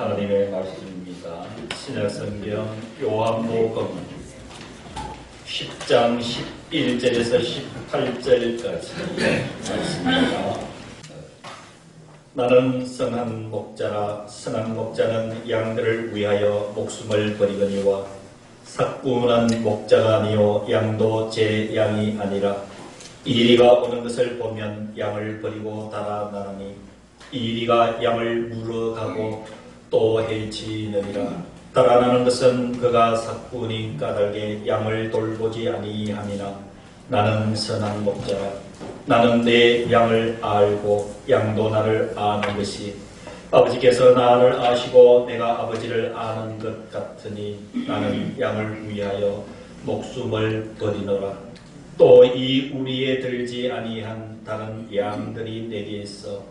하나님의 말씀입니다. 신약성경 요한복음 10장 11절에서 18절까지 말씀입니다. 나는 선한 목자라. 선한 목자는 양들을 위하여 목숨을 버리거니와 삭구문한 목자가 아니요 양도 제 양이 아니라 이리가 오는 것을 보면 양을 버리고 달아나니 이리가 양을 물어가고 또 해치느니라. 달아나는 것은 그가 삭구니 까닭에 양을 돌보지 아니함이나 나는 선한 목자라. 나는 내 양을 알고 양도 나를 아는 것이 아버지께서 나를 아시고 내가 아버지를 아는 것 같으니 나는 양을 위하여 목숨을 버리노라. 또 이 우리에 들지 아니한 다른 양들이 내게 있어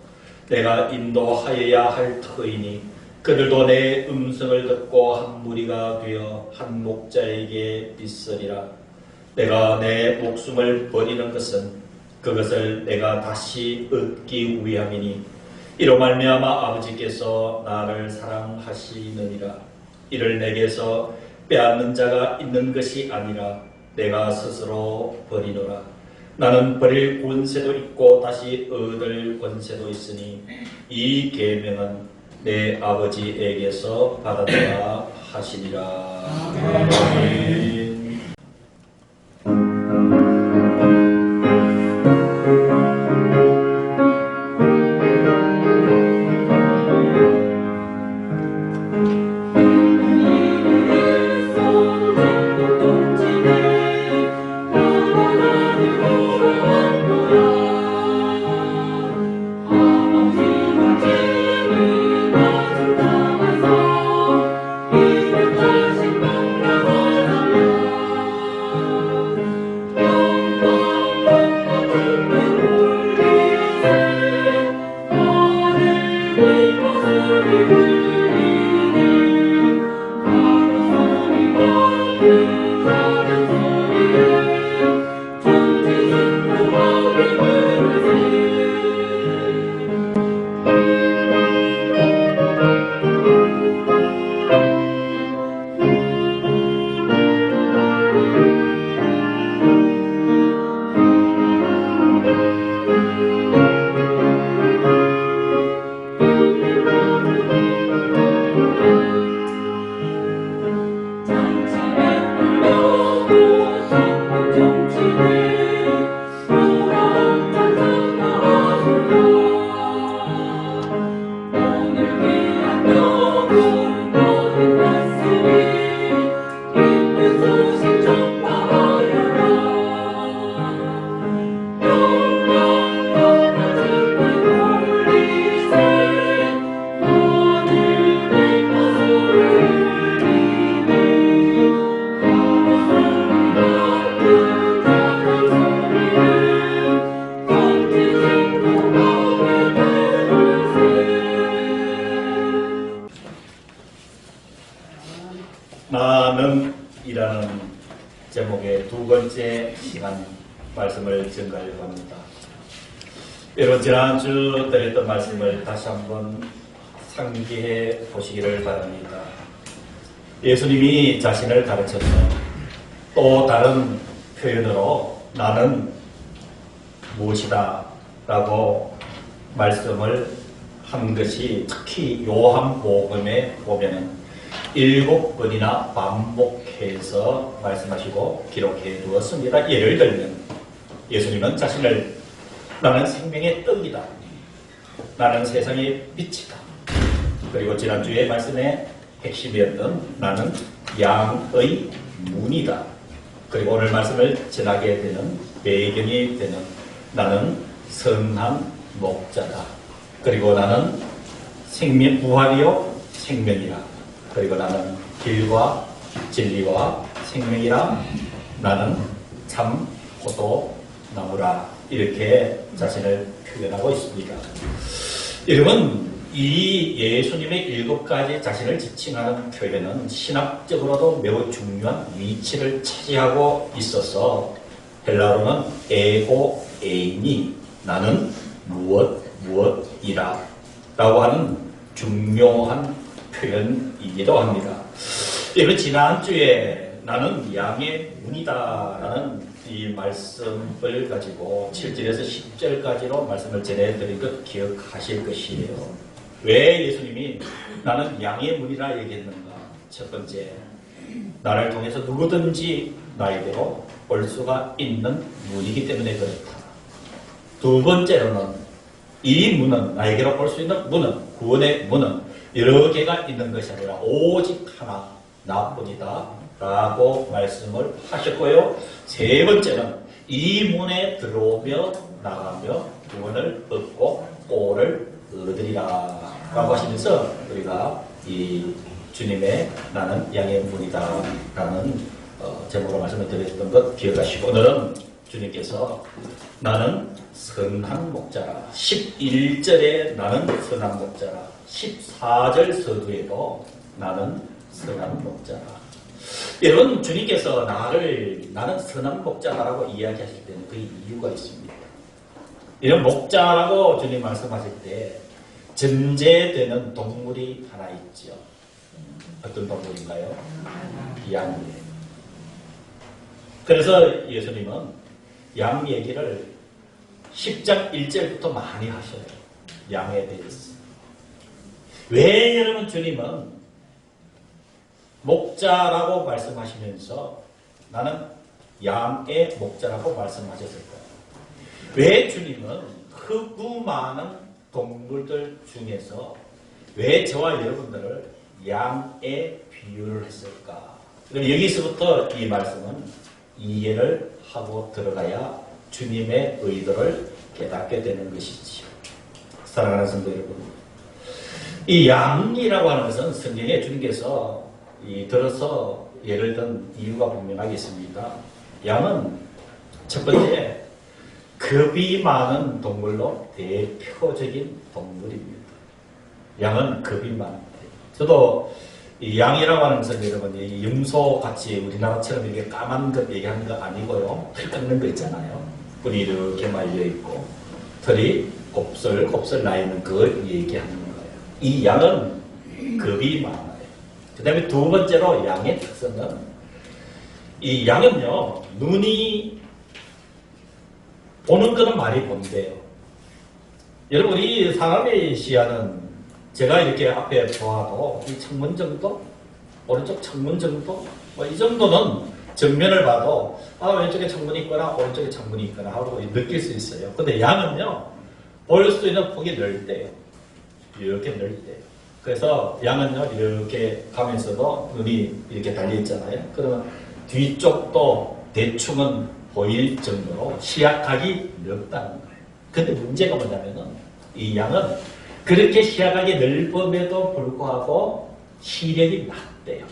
내가 인도하여야 할 터이니 그들도 내 음성을 듣고 한 무리가 되어 한 목자에게 있으리라. 내가 내 목숨을 버리는 것은 그것을 내가 다시 얻기 위함이니 이로 말미암아 아버지께서 나를 사랑하시느니라. 이를 내게서 빼앗는 자가 있는 것이 아니라 내가 스스로 버리노라. 나는 버릴 권세도 있고 다시 얻을 권세도 있으니 이 계명은 내 아버지에게서 받았다 하시니라. 아멘. 나는 이라는 제목의 두 번째 시간 말씀을 전가하려고 합니다. 여러분 지난주 드렸던 말씀을 다시 한번 상기해 보시기를 바랍니다. 예수님이 자신을 가르쳐서 또 다른 표현으로 나는 무엇이다 라고 말씀을 한 것이 특히 요한복음에 보면은 7번이나 반복해서 말씀하시고 기록해 두었습니다. 예를 들면 예수님은 자신을 나는 생명의 떡이다. 나는 세상의 빛이다. 그리고 지난주에 말씀의 핵심이었던 나는 양의 문이다. 그리고 오늘 말씀을 전하게 되는 배경이 되는 나는 선한 목자다. 그리고 나는 생명 부활이요 생명이라. 그리고 나는 길과 진리와 생명이라. 나는 참 포도나무라. 이렇게 자신을 표현하고 있습니다. 여러분 이 예수님의 7가지 자신을 지칭하는 표현은 신학적으로도 매우 중요한 위치를 차지하고 있어서 헬라어로는 에고 에이니 나는 무엇이라 라고 하는 중요한 표현이기도 합니다. 여러분, 지난주에 나는 양의 문이다라는 이 말씀을 가지고 7절에서 10절까지로 말씀을 전해드린 것 기억하실 것이에요. 왜 예수님이 나는 양의 문이라 얘기했는가? 첫 번째, 나를 통해서 누구든지 나에게로 올 수가 있는 문이기 때문에 그렇다. 두 번째로는 이 문은, 나에게로 올 수 있는 문은, 구원의 문은 여러 개가 있는 것이 아니라 오직 하나, 나뿐이다 라고 말씀을 하셨고요. 세 번째는 이 문에 들어오며 나가며 구원을 얻고 꼴을 얻으리라 라고 하시면서 우리가 이 주님의 나는 양의 문이다 라는 제목으로 말씀을 드렸던 것 기억하시고, 오늘은 주님께서 나는 선한 목자라, 11절에 나는 선한 목자라, 14절 서두에도 나는 선한 목자라. 여러분, 주님께서 나는 선한 목자라고 이야기하실 때는 그 이유가 있습니다. 이런 목자라고 주님 말씀하실 때 전제되는 동물이 하나 있죠. 어떤 동물인가요? 양이에요. 그래서 예수님은 양 얘기를 10장 1절부터 많이 하셔요. 양에 대해서. 왜 여러분 주님은 목자라고 말씀하시면서 나는 양의 목자라고 말씀하셨을까요? 왜 주님은 크고 많은 동물들 중에서 왜 저와 여러분들을 양에 비유를 했을까? 여기서부터 이 말씀은 이해를 하고 들어가야 주님의 의도를 깨닫게 되는 것이지요. 사랑하는 성도 여러분, 이 양이라고 하는 것은 성경에 주님께서 들어서 예를 든 이유가 분명하게 있습니다. 양은 첫 번째, 겁이 많은 동물로 대표적인 동물입니다. 양은 겁이 많아요. 저도 이 양이라고 하는 것은 여러분, 이 염소같이 우리나라처럼 이렇게 까만 것 얘기하는 거 아니고요. 털 깎는 거 있잖아요. 뿔이 이렇게 말려있고 털이 곱슬곱슬 나 있는 그걸 얘기하는 거예요. 이 양은 겁이 많아요. 그 다음에 두 번째로 양의 특성은, 이 양은요, 눈이 보는 거는 많이 본대요. 여러분, 이 사람의 시야는 제가 이렇게 앞에 보아도 이 창문 정도, 오른쪽 창문 정도, 뭐 이 정도는 정면을 봐도 왼쪽에 창문이 있거나 오른쪽에 창문이 있거나 하고 느낄 수 있어요. 근데 양은요, 볼 수 있는 폭이 넓대요. 이렇게 넓대요. 그래서 양은요, 이렇게 가면서도 눈이 이렇게 달려있잖아요. 그러면 뒤쪽도 대충은 보일 정도로 시야각이 넓다는 거예요. 근데 문제가 뭐냐면은 이 양은 그렇게 시야각이 넓음에도 불구하고 시력이 낮대요.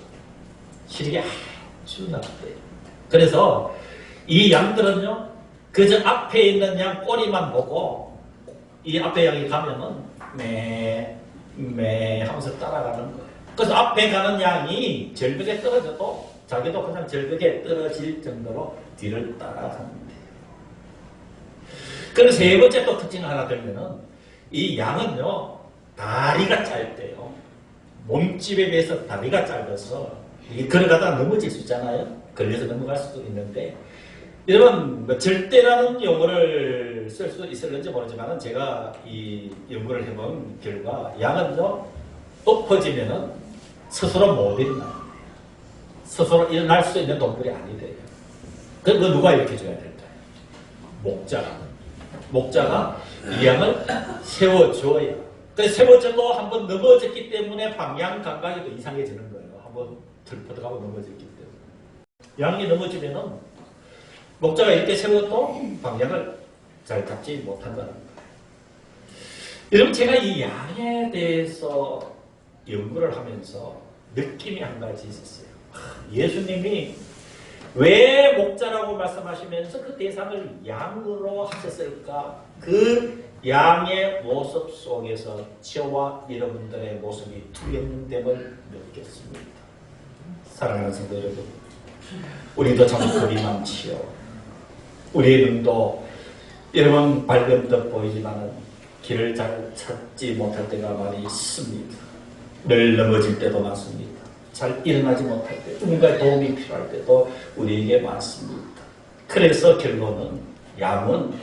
시력이 아주 낮대요. 그래서 이 양들은요, 그저 앞에 있는 양 꼬리만 보고 이 앞에 양이 가면은 매 하면서 따라가는 거예요. 그래서 앞에 가는 양이 절벽에 떨어져도 자기도 그냥 절벽에 떨어질 정도로 뒤를 따라가는 거예요. 그리고 세 번째 또 특징 하나 들면은 이 양은요, 다리가 짧대요. 몸집에 비해서 다리가 짧아서 걸어가다가 넘어질 수 있잖아요. 걸려서 넘어갈 수도 있는데, 여러분, 절대라는 용어를 쓸 수 있을는지 모르지만 제가 이 연구를 해본 결과 양은요, 엎어지면은 스스로 못 일어나요. 스스로 일어날 수 있는 동물이 아니래요. 그거 누가 일으켜줘야 될까요? 목자가 이 양을 세워줘야. 그래서 세워져도 한번 넘어졌기 때문에 방향 감각이 또 이상해지는 거예요. 한번 들퍼덕하고 넘어졌기 때문에. 양이 넘어지면은 목자가 이렇게 세워도 방향을 잘 잡지 못한다는 거예요. 여러분, 제가 이 양에 대해서 연구를 하면서 느낌이 한 가지 있었어요. 예수님이 왜 목자라고 말씀하시면서 그 대상을 양으로 하셨을까? 그 양의 모습 속에서 저와 여러분들의 모습이 투영됨을 느꼈습니다. 사랑하는 성도 여러분, 우리도 참 겁이 많지요. 우리의 눈도 여러분 밝은 듯 보이지만 길을 잘 찾지 못할 때가 많이 있습니다. 늘 넘어질 때도 많습니다. 잘 일어나지 못할 때, 누군가의 도움이 필요할 때도 우리에게 많습니다. 그래서 결론은 양은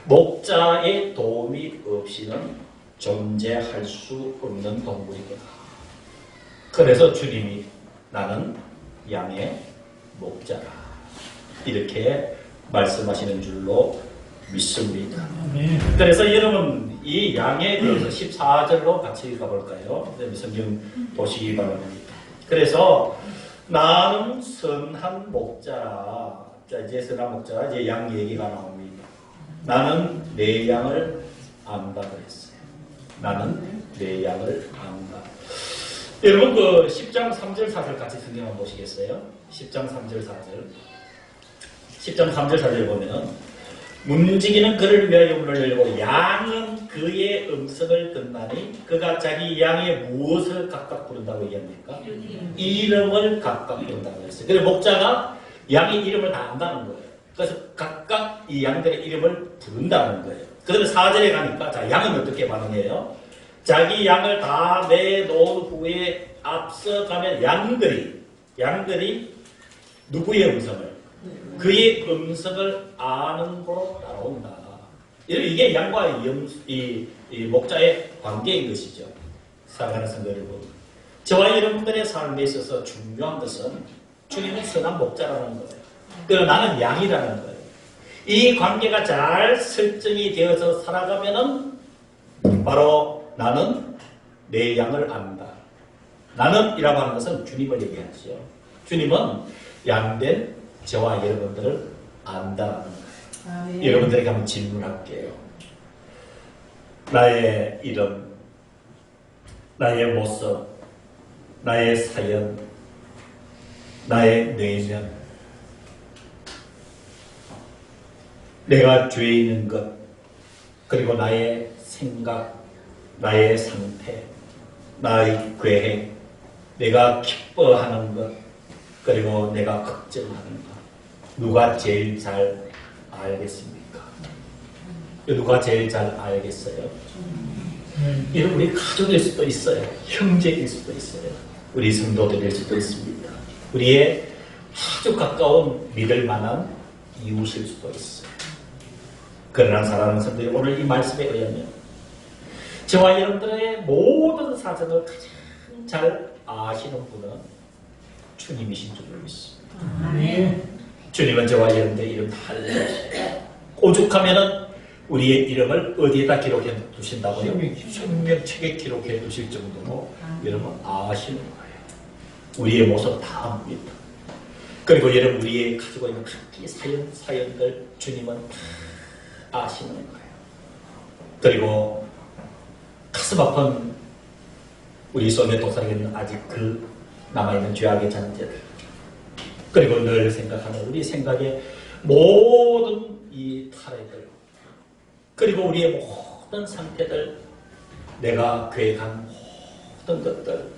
목자의 도움이 없이는 존재할 수 없는 동물이구나. 그래서 주님이 나는 양의 목자라 이렇게 말씀하시는 줄로 믿습니다. 그래서 여러분 이 양에 대해서 14절로 같이 가볼까요? 성경 보시기 바랍니다. 그래서 나는 선한 목자라. 자, 이제 선한 목자라 이제 양 얘기가 나옵니다. 나는 내 양을 안다 그랬어요. 나는 내 양을 안다. 여러분 그 10장 3절 4절 같이 성경 한번 보시겠어요? 10장 3절 4절 10장 3절 4절 보면은 문지기는 그를 위하여 문을 열고 양은 그의 음성을 듣나니 그가 자기 양의 무엇을 각각 부른다고 얘기합니까? 이름을 각각 부른다고 했어요. 그래서 목자가 양의 이름을 다 안다는 거예요. 그래서 각각 이 양들의 이름을 부른다는 거예요. 그러면 4절에 가니까 자 양은 어떻게 반응해요? 자기 양을 다 내놓은 후에 앞서가면 양들이 누구의 음성을? 그의 음성을 아는 거로 따라온다. 이게 양과 이 목자의 관계인 것이죠. 사랑하는 성도 여러분, 저와 여러분들의 삶에 있어서 중요한 것은 주님은 선한 목자라는 거예요. 그리고 나는 양이라는 거예요. 이 관계가 잘 설정이 되어서 살아가면은 바로 나는 내 양을 안다. 나는 이라고 하는 것은 주님을 얘기하죠. 주님은 양된 저와 여러분들을 안다는 거예요. 여러분들에게 한번 질문할게요. 나의 이름, 나의 모습, 나의 사연, 나의 내면, 내가 죄 있는 것, 그리고 나의 생각, 나의 상태, 나의 계획, 내가 기뻐하는 것, 그리고 내가 걱정하는 것, 누가 제일 잘 알겠습니까? 누가 제일 잘 알겠어요? 이런 우리 가족일 수도 있어요. 형제일 수도 있어요. 우리 성도들일 수도 있습니다. 우리의 아주 가까운 믿을 만한 이웃일 수도 있어요. 그러나 사랑하는 성도들, 오늘 이 말씀에 의하면 저와 여러분들의 모든 사정을 가장 잘 아시는 분은 주님이신 줄을 믿습니다. 주님은 저와 여러분들의 이름 다 알려주세요. 오죽하면은 우리의 이름을 어디에다 기록해 두신다고요? 생명책에 기록해 두실 정도로 여러분 아시는 거예요. 우리의 모습 다 압니다. 그리고 여러분 우리의 가지고 있는 각기 사연들 주님은 다 아시는 거예요. 그리고 가슴 아픈 우리 속에 도사리는 아직 그 남아있는 죄악의 잔재들, 그리고 늘 생각하는 우리 생각의 모든 이 탈애들, 그리고 우리의 모든 상태들, 내가 계획한 모든 것들,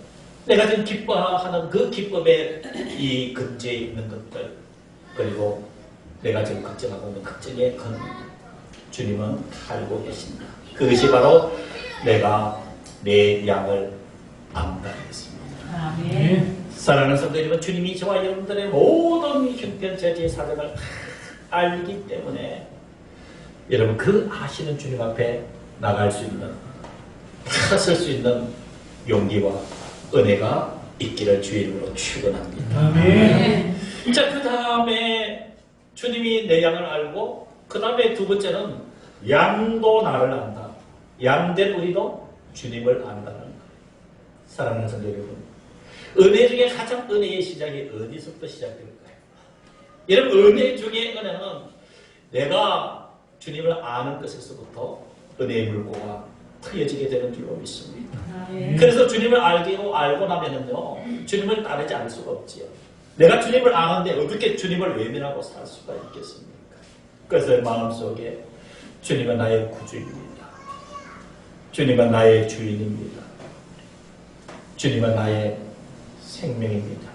내가 지금 기뻐하는 그 기쁨의 이 근처에 있는 것들, 그리고 내가 지금 걱정하고 있는 걱정의 근, 주님은 알고 계신다. 그것이 바로 내가 내 양을 안다 했습니다. 아멘. 사랑하는 성도 여러분, 주님이 저와 여러분들의 모든 형편처지의 사정을 알기 때문에 여러분 그 아시는 주님 앞에 나갈 수 있는, 나설 수 있는 용기와 은혜가 있기를 주의 이름으로 축원합니다. 아멘. 자, 그 다음에 주님이 내 양을 알고, 그 다음에 두 번째는 양도 나를 안다. 양된 우리도 주님을 안다는 거예요. 사랑하는 성도 여러분, 은혜 중에 가장 은혜의 시작이 어디서부터 시작될까요? 여러분, 은혜 중에 은혜는 내가 주님을 아는 것에서부터 은혜의 물고가 트여지게 되는 줄로 믿습니다. 그래서 주님을 알고 나면은요, 주님을 따르지 않을 수가 없지요. 내가 주님을 아는데 어떻게 주님을 외면하고 살 수가 있겠습니까? 그래서 마음속에 주님은 나의 구주입니다. 주님은 나의 주인입니다. 주님은 나의 생명입니다.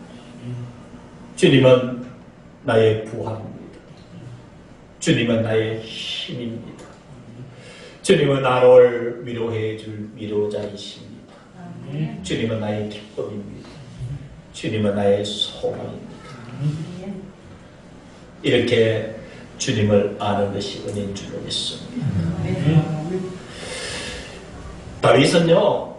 주님은 나의 부활입니다. 주님은 나의 힘입니다. 주님은 나를 위로해 줄 위로자이십니다. 주님은 나의 기쁨입니다. 주님은 나의 소망입니다. 이렇게 주님을 아는 것이 은혜인 줄로 믿습니다. 다윗은요,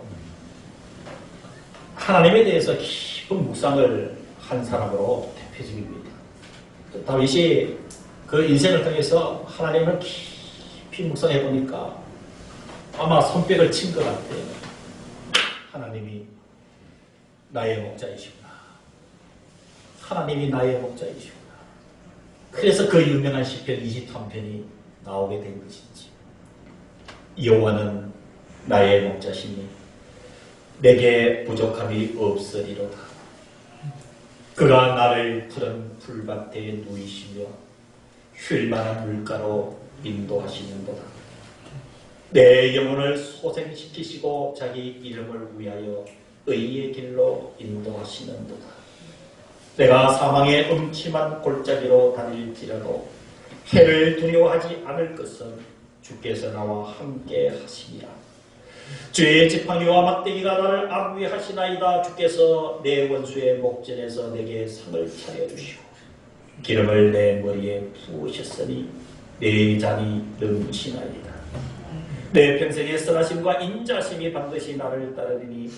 하나님에 대해서 깊은 묵상을 한 사람으로 대표적입니다. 다윗이 그 인생을 통해서 하나님을 깊이 묵상해 보니까 아마 손뼉을 친 것 같아요. 하나님이 나의 목자이시구나. 하나님이 나의 목자이시구나. 그래서 그 유명한 시편 23편이 나오게 된 것이지. 여호와는 나의 목자시니 내게 부족함이 없으리로다. 그가 나를 푸른 풀밭에 누이시며 쉴만한 물가로 인도하시는도다. 내 영혼을 소생시키시고 자기 이름을 위하여 의의 길로 인도하시는도다. 내가 사망의 음침한 골짜기로 다닐지라도 해를 두려워하지 않을 것은 주께서 나와 함께 하시리라. 주의 지팡이와 막대기가 나를 안위하시나이다. 주께서 내 원수의 목전에서 내게 상을 차려주시고 기름을 내 머리에 부으셨으니 내 잔이 넘치나이다. 내 평생의 선하심과 인자심이 반드시 나를 따르리니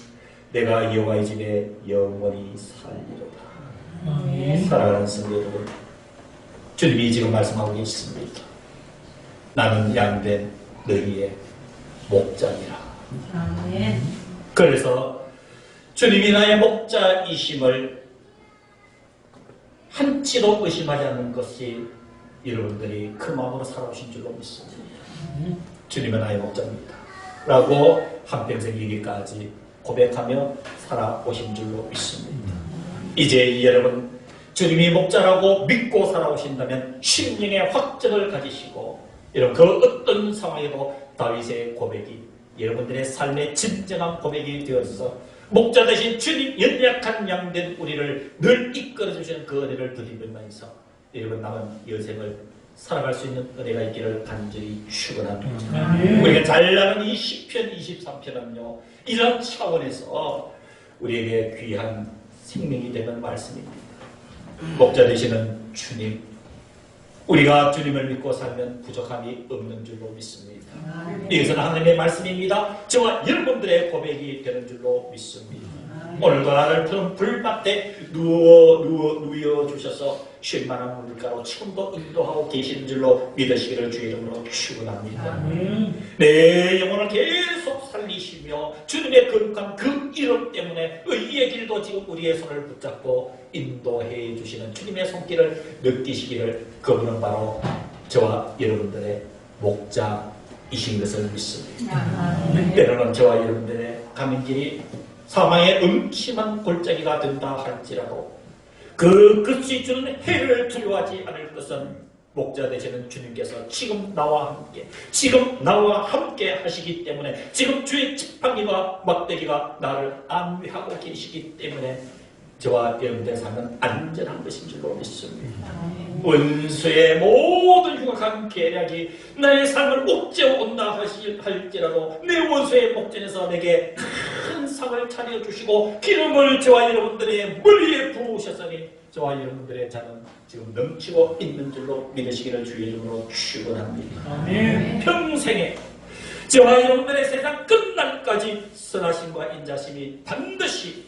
내가 여호와의 집에 영원히 살리로다. 사랑하는 성도 여러분, 주님이 지금 말씀하고 계십니다. 나는 양된 너희의 목자니라. 그래서 주님이 나의 목자이심을 한치도 의심하지 않는 것이 여러분들이 그 마음으로 살아오신 줄로 믿습니다. 주님은 나의 목자입니다 라고 한평생 이기까지 고백하며 살아오신 줄로 믿습니다. 이제 여러분 주님이 목자라고 믿고 살아오신다면 심령의 확증을 가지시고 여러분 그 어떤 상황에도 다윗의 고백이 여러분들의 삶의 진정한 고백이 되어서 목자 대신 주님 연약한 양된 우리를 늘 이끌어주시는 그 은혜를 드리면서 여러분 남은 여생을 살아갈 수 있는 은혜가 있기를 간절히 축원합니다. 우리가 잘 아는 이 시편 23편은요 이런 차원에서 우리에게 귀한 생명이 되는 말씀입니다. 목자 되시는 주님, 우리가 주님을 믿고 살면 부족함이 없는 줄로 믿습니다. 이것은 하나님의 말씀입니다. 저와 여러분들의 고백이 되는 줄로 믿습니다. 오늘도 나를 푸른 불밭에 누워 주셔서 쉴만한 물가로 지금도 인도하고 계시는 줄로 믿으시기를 주의 이름으로 축원합니다. 내 영혼을 계속 살리시며 주님의 거룩한 그 이름 때문에 의의 길도 지금 우리의 손을 붙잡고 인도해 주시는 주님의 손길을 느끼시기를 그분은 바로 저와 여러분들의 목자이신 것을 믿습니다. 때로는 저와 여러분들의 가는 길이 사망의 음침한 골짜기가 된다 할지라도 그 끝이 주는 해를 두려워하지 않을 것은 목자 되시는 주님께서 지금 나와 함께 하시기 때문에 지금 주의 지팡이와 막대기가 나를 안위하고 계시기 때문에 저와 여러분들의 삶은 안전한 것인 줄로 믿습니다. 원수의 모든 흉악한 계략이 나의 삶을 옥죄어 온다 할지라도 내 원수의 목전에서 내게 큰 상을 차려주시고 기름을 저와 여러분들의 머리에 부으셨으니 저와 여러분들의 잔은 지금 넘치고 있는 줄로 믿으시기를 주의 이름으로 축원합니다. 평생에 저와 여러분들의 세상 끝날까지 선하심과 인자심이 반드시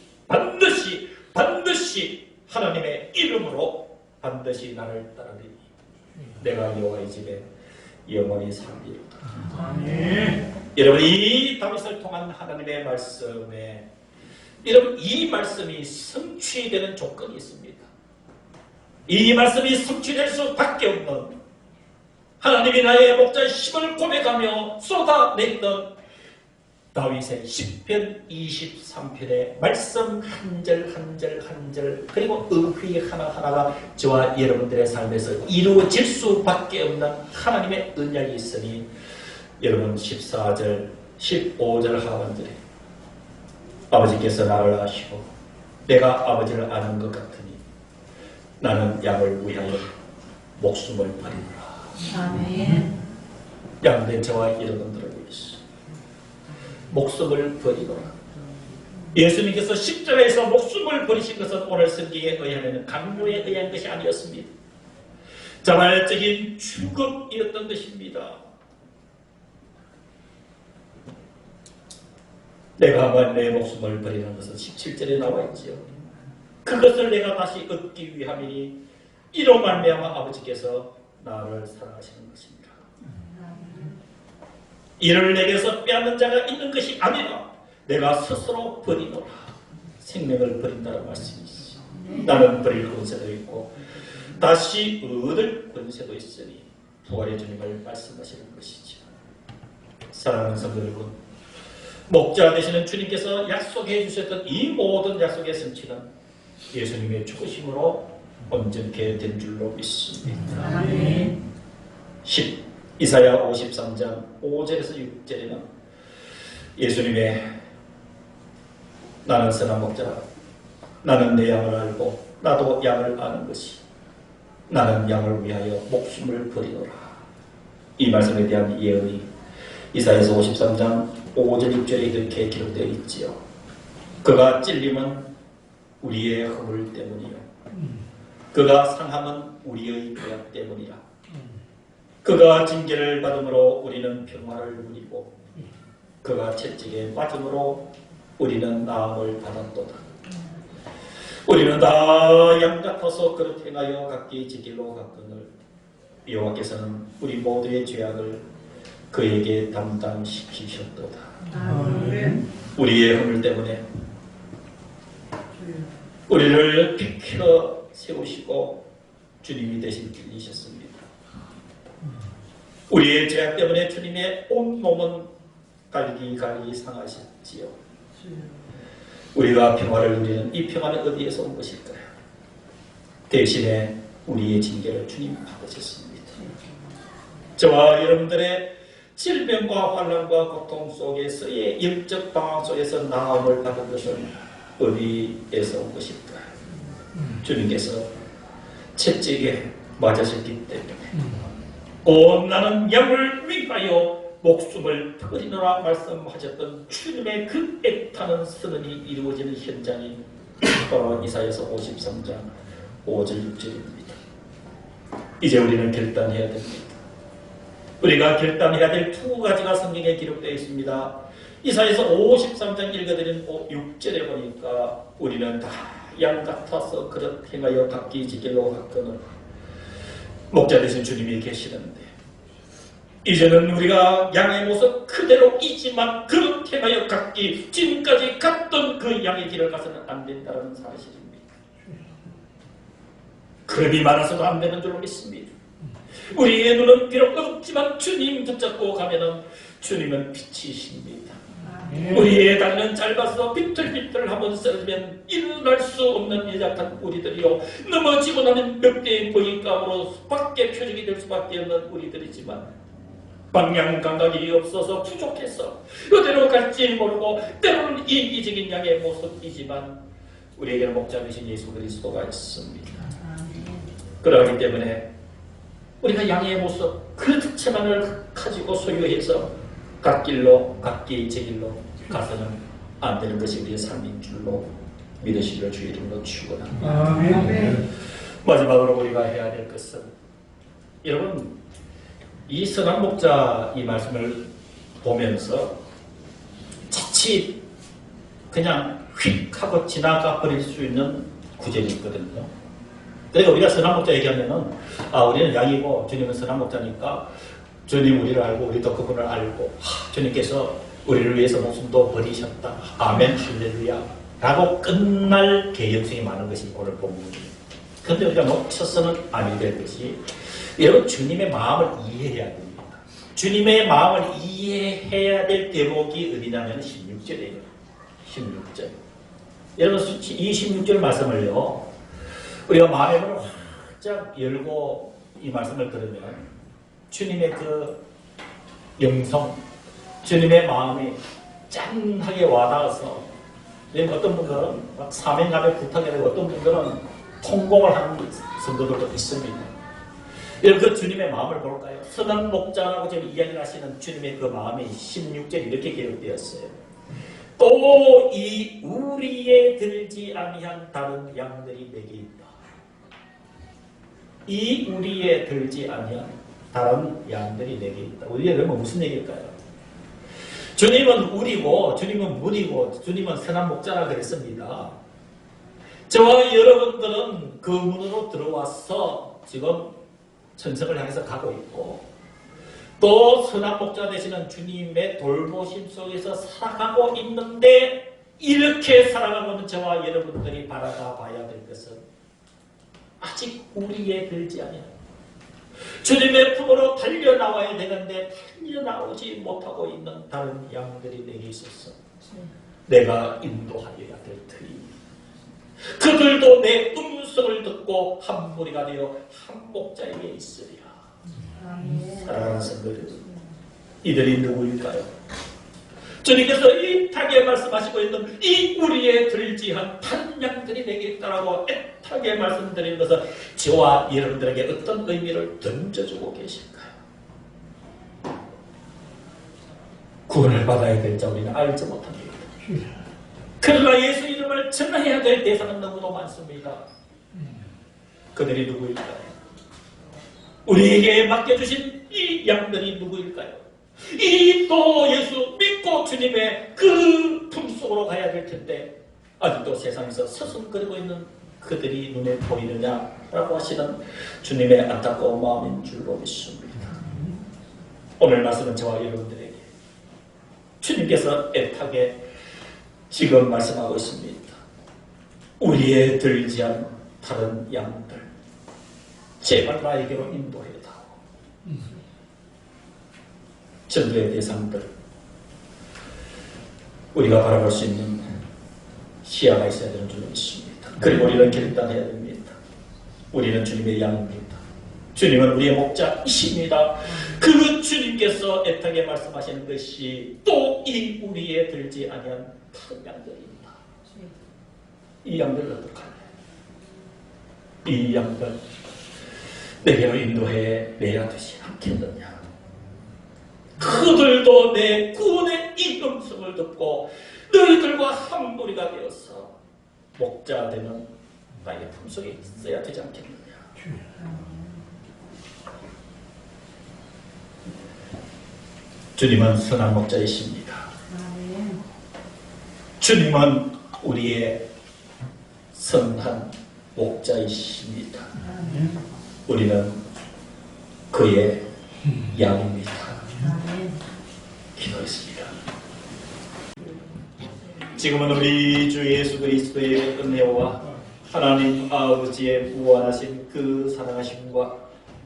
하나님의 이름으로 반드시 나를 따르리니 내가 여호와의 집에 영원히 살리로다. 여러분 이 다윗을 통한 하나님의 말씀에 여러분 이 말씀이 성취되는 조건이 있습니다. 이 말씀이 성취될 수밖에 없는 하나님이 나의 목자심을 고백하며 쏟아냈던 다윗의 시편 23편의 말씀 한 절 그리고 의회 하나하나가 저와 여러분들의 삶에서 이루어질 수밖에 없는 하나님의 은약이 있으니 여러분 14절 15절 하반절에 아버지께서 나를 아시고 내가 아버지를 아는 것 같으니 나는 양을 위하여 목숨을 버리노라. 아멘. 양된 저와 여러분들을 위해서 목숨을 버리노라. 예수님께서 십자가에서 목숨을 버리신 것은 오늘 성경에 의하면 강요에 의한 것이 아니었습니다. 자발적인 죽음이었던 것입니다. 내가 한번 내 목숨을 버리는 것은 17절에 나와 있지요. 그것을 내가 다시 얻기 위함이니 이로 말미암아 아버지께서 나를 사랑하시는 것입니다. 이를 내게서 빼앗는 자가 있는 것이 아니라 내가 스스로 버리노라. 생명을 버린다는 말씀이시죠. 나는 버릴 권세도 있고 다시 얻을 권세도 있으니 부활의 주님을 말씀하시는 것이죠. 사랑하는 성도 여러분, 목자 되시는 주님께서 약속해 주셨던 이 모든 약속의 성취는 예수님의 죽으심으로 온전케 된 줄로 믿습니다. 아멘. 이사야 53장 5절에서 6절에는 예수님의 나는 선한 목자라, 나는 내 양을 알고 나도 양을 아는 것이 나는 양을 위하여 목숨을 버리노라. 이 말씀에 대한 예언이 이사야서 53장 5절 6절에 이렇게 기록되어 있지요. 그가 찔림은 우리의 허물 때문이요, 그가 상함은 우리의 죄악 때문이라. 그가 징계를 받음으로 우리는 평화를 누리고 그가 채찍에 맞음으로 우리는 나음을 받았도다. 우리는 다 양같아서 그릇 행하여 각기 지 길로 갔거늘 여호와께서는 우리 모두의 죄악을 그에게 담당시키셨도다. 우리의 허물 때문에 우리를 비켜 세우시고 주님이 대신 길리셨습니다. 우리의 죄악 때문에 주님의 온 몸은 갈기갈기 상하셨지요. 우리가 평화를 누리는 이 평화는 어디에서 온 것일까요? 대신에 우리의 징계를 주님 받으셨습니다. 저와 여러분들의 질병과 환난과 고통 속에서의 영적 방황 속에서 나음을 받은 것은 어디에서 온 것일까요? 주님께서 채찍에 맞으셨기 때문에 나는 양을 위하여 목숨을 버리노라 말씀하셨던 주님의 그 애타는 선언이 이루어지는 현장이 바로 이사야서 53장 5절 6절입니다. 이제 우리는 결단해야 됩니다. 우리가 결단해야 될 두 가지가 성경에 기록되어 있습니다. 이사야서 53장 읽어드린 6절에 보니까 우리는 다 양 같아서 그릇 행하여 각기 지 길로 갔거늘 목자 되신 주님이 계시는데 이제는 우리가 양의 모습 그대로이지만 그릇 행하여 각기 지금까지 갔던 그 양의 길을 가서는 안 된다는 사실입니다. 그릇이 많아서도 안 되는 줄로 믿습니다. 우리의 눈은 비록 어둡지만 주님 붙잡고 가면은 주님은 빛이십니다. 우리의 다리는 짧아서 비틀비틀 한번 쓰러지면 일어날 수 없는 연약한 우리들이요, 넘어지고 나면 몇 개의 먹잇감으로 밖에 표적이 될 수밖에 없는 우리들이지만 방향 감각이 없어서 부족해서 어디로 갈지 모르고 때로는 이기적인 양의 모습이지만 우리에게는 목자 되신 예수 그리스도가 있습니다. 그러기 때문에 우리가 양의 모습 그 특체만을 가지고 소유해서 갓길로 각기 제 길로 가서는 안 되는 것이 우리의 삶인 줄로 믿으시기를 주의 이름으로 축원합니다. 마지막으로 우리가 해야 될 것은, 여러분 이 선한 목자 이 말씀을 보면서 자칫 그냥 휙 하고 지나가 버릴 수 있는 구절이 있거든요. 그러니까 우리가 선한 목자 얘기하면은 우리는 양이고 주님은 선한 목자니까 주님 우리를 알고 우리도 그분을 알고 주님께서 우리를 위해서 목숨도 버리셨다. 아멘 할렐루야 라고 끝날 개연성이 많은 것이 오늘 본문입니다. 그런데 우리가 놓쳐서는 아니 될 것이, 여러분 주님의 마음을 이해해야 됩니다. 주님의 마음을 이해해야 될 대목이 어디냐면 16절이에요. 16절. 여러분 이 16절 말씀을요, 우리가 마음의 문을 활짝 열고 이 말씀을 들으면 주님의 그 영성, 주님의 마음이 짠하게 와닿아서, 어떤 분들은 막 사명감에 부탁이 되고 어떤 분들은 통곡을 하는 성도들도 있습니다. 여러분 그 주님의 마음을 볼까요? 선한 목자라고 지금 이야기를 하시는 주님의 그 마음이 16절에 이렇게 기록되었어요. 또 이 우리에 들지 아니한 다른 양들이 내게 있다. 이 우리에 들지 아니한 다른 양들이 내게 있다. 우리에 들면 무슨 얘기일까요? 주님은 우리고 주님은 무리고 주님은 선한 목자라 그랬습니다. 저와 여러분들은 그 문으로 들어와서 지금 천성을 향해서 가고 있고 또 선한 목자 되시는 주님의 돌보심 속에서 살아가고 있는데 이렇게 살아가고 있는 저와 여러분들이 바라봐 봐야 될 것은 아직 우리에 들지 않아요. 주님의 품으로 달려나와야 되는데 달려나오지 못하고 있는 다른 양들이 내게 있어서 내가 인도하여야 될 터이니 그들도 내 음성을 듣고 한 무리가 되어 한 목자에게 있으리라. 사랑하는 성도들, 이들이 누구일까요? 주님께서 애타게 말씀하시고 있는 이 우리에 들지 한 다른 양들이 내게 있다라고 애타게 말씀드리는 것은 저와 여러분들에게 어떤 의미를 던져주고 계실까요? 구원을 받아야 될 자 우리는 알지 못합니다. 그러나 예수 이름을 전해야 될 대상은 너무도 많습니다. 그들이 누구일까요? 우리에게 맡겨주신 이 양들이 누구일까요? 이 또 예수 믿고 주님의 그 품속으로 가야 될 텐데 아직도 세상에서 서성거리고 있는 그들이 눈에 보이느냐라고 하시는 주님의 안타까운 마음인 줄로 믿습니다. 오늘 말씀은 저와 여러분들에게 주님께서 애타게 지금 말씀하고 있습니다. 우리의 들지 않은 다른 양들 제발 나에게로 인도해다오. 전도의 대상들 우리가 바라볼 수 있는 시야가 있어야 되는 줄 믿습니다. 그리고 우리는 결단해야 됩니다. 우리는 주님의 양입니다. 주님은 우리의 목자이십니다. 그 주님께서 애타게 말씀하시는 것이 또 이 우리에 들지 아니한 다른 양들입니다. 이 양들을 어떡할래? 이 양들 내게로 인도해 내야 되지 않겠느냐? 그들도 내 구원의 이 음성을 듣고 너희들과 한 무리가 되어서 목자 되는 나의 품속에 있어야 되지 않겠느냐? 주님은 선한 목자이십니다. 주님은 우리의 선한 목자이십니다. 우리는 그의 양입니다. 기도했습니다. 지금은 우리 주 예수 그리스도의 은혜와 하나님 아버지의 무한하신 그 사랑하심과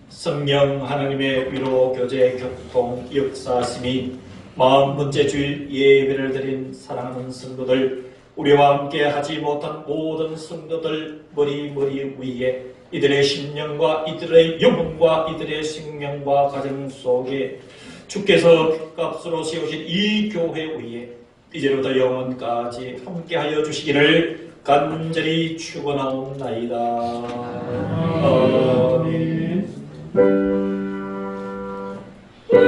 성령 하나님의 위로 교제 교통 역사하심이 마음 번째 주일 예배를 드린 사랑하는 성도들 우리와 함께 하지 못한 모든 성도들 머리 위에 이들의 심령과 이들의 영혼과 이들의 생명과 가정 속에 주께서 값으로 세우신 이 교회 위에 이제부터 영원까지 함께하여 주시기를 간절히 축원하옵나이다. 아멘.